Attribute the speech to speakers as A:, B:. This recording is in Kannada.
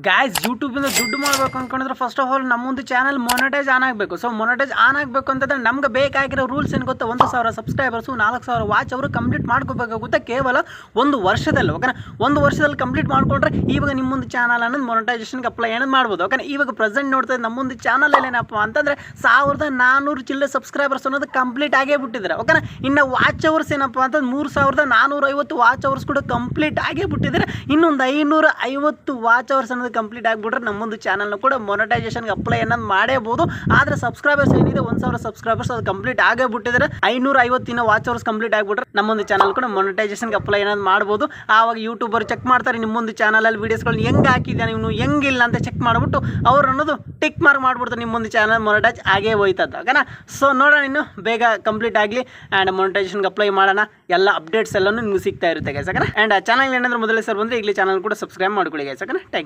A: ಗಾಯ್ಸ್ ಯೂಟ್ಯೂಬಿಂದ ದುಡ್ಡು ಮಾಡಬೇಕು ಅಂದ್ಕೊಂಡ್ರೆ ಫಸ್ಟ್ ಆಫ್ ಆಲ್ ನಮ್ಮೊಂದು ಚಾನಲ್ ಮೊನೆಟೈಸ್ ಆನ್ ಆಗಬೇಕು. ಸೊ ಮೊನೆಟೈಸ್ ಆನ್ ಆಗಬೇಕು ಅಂತಂದ್ರೆ ನಮ್ಗೆ ಬೇಕಾಗಿರೋ ರೂಲ್ಸ್ ಏನು ಗೊತ್ತಾ, 1,000 ಸಬ್ಸ್ಕ್ರೈಬರ್ಸು 4,000 ವಾಚ್ ಅವರು ಕಂಪ್ಲೀಟ್ ಮಾಡ್ಕೋಬೇಕಾಗುತ್ತೆ ಕೇವಲ ಒಂದು ವರ್ಷದಲ್ಲಿ. ಓಕೆನಾ, ಒಂದು ವರ್ಷದಲ್ಲಿ ಕಂಪ್ಲೀಟ್ ಮಾಡ್ಕೊಂಡ್ರೆ ಇವಾಗ ನಿಮ್ಮೊಂದು ಚಾನಲ್ ಅನ್ನೋದು ಮೊನೆಟೈಸೇಷನ್ಗೆ ಅಪ್ಲೈ ಏನದು ಮಾಡ್ಬೋದು. ಓಕೆನಾ, ಇವಾಗ ಪ್ರೆಸೆಂಟ್ ನೋಡ್ತಾ ನಮ್ಮೊಂದು ಚಾನಲ್ ಏನಪ್ಪ ಅಂತಂದರೆ 1,400 ಚಿಲ್ಲರೆ ಸಬ್ಸ್ಕ್ರೈಬರ್ಸ್ ಅನ್ನೋದು ಕಂಪ್ಲೀಟ್ ಆಗೇ ಬಿಟ್ಟಿದ್ದಾರೆ. ಓಕೆನಾ, ಇನ್ನು ವಾಚ್ ಅವರ್ಸ್ ಏನಪ್ಪ ಅಂತಂದ್ರೆ 3,450 ವಾಚ್ ಅವರ್ಸ್ ಕೂಡ ಕಂಪ್ಲೀಟ್ ಆಗೇ ಬಿಟ್ಟಿದ್ದಾರೆ. ಇನ್ನೊಂದು 550 ವಾಚ್ ಅವರ್ಸ್ ಅನ್ನೋದು ಕಂಪ್ಲೀಟ್ ಆಗಿಬಿಟ್ರೆ ನಮ್ಮೊಂದು ಚಾನಲ್ನ ಕೂಡ ಮೊನೆಟೈಸೇಷನ್ಗೆ ಅಪ್ಲೈ ಅನ್ನೋದು ಮಾಡೇಬೋದು. ಆದರೆ ಸಬ್ಸ್ಕ್ರೈಬರ್ಸ್ ಏನಿದೆ 1,000 ಸಬ್ಸ್ಕ್ರೈಬರ್ಸ್ ಅದು ಕಂಪ್ಲೀಟ್ ಆಗೇ ಬಿಟ್ಟಿದ್ದಾರೆ. 550 ವಾಚ್ ಅವರ್ಸ್ ಕಂಪ್ಲೀಟ್ ಆಗಿಬಿಟ್ರೆ ನಮ್ಮೊಂದು ಚಾನಲ್ ಕೂಡ ಮೊನೆಟೈಸೇಷನ್ಗೆ ಅಪ್ಲೈ ಅನ್ನೋದು ಮಾಡ್ಬೋದು. ಆವಾಗ ಯೂಟ್ಯೂಬರ್ ಚೆಕ್ ಮಾಡ್ತಾರೆ ನಿಮ್ಮೊಂದು ಚಾನಲಲ್ಲಿ ವೀಡಿಯೋಸ್ಗಳನ್ನ ಹೆಂಗೆ ಹಾಕಿದ್ಯಾ ನೀವು ಹೆಂಗಿಲ್ಲ ಅಂತ ಚೆಕ್ ಮಾಡಿಬಿಟ್ಟು ಅವ್ರು ಅನ್ನೋದು ಟಿಕ್ ಮಾರ್ಕ್ ಮಾಡಿಬಿಡ್ತಾರೆ ನಿಮ್ಮೊಂದು ಚಾನಲ್ ಮೊನೆಟೈಸ್ ಆಗೇ ಹೋಯ್ತದ. ಓಕೆನಾ, ಸೊ ನೋಡೋಣ ಇನ್ನು ಬೇಗ ಕಂಪ್ಲೀಟ್ ಆಗಲಿ ಆ್ಯಂಡ್ ಮೊನೆಟೈಸೇಷನ್ಗೆ ಅಪ್ಲೈ ಮಾಡೋಣ. ಎಲ್ಲ ಅಪ್ಡೇಟ್ಸ್ ಎಲ್ಲನೂ ನಿಮ್ಗೆ ಸಿಗ್ತಾ ಇರುತ್ತೆ ಗೈಸ್. ಓಕೆನಾ, ಆ್ಯಂಡ್ ಚಾನಲ್ ಏನಾದರೂ ಮೊದಲೇ ಸರ್ ಬಂದರೆ ಈಗಲೇ ಚಾನಲ್ ಕೂಡ ಸಬ್ಸ್ಕ್ರೈಬ್ ಮಾಡ್ಕೊಳ್ಳಿ ಗೈಸ್. ಓಕೆನಾ, ಥ್ಯಾಂಕ್ ಯು.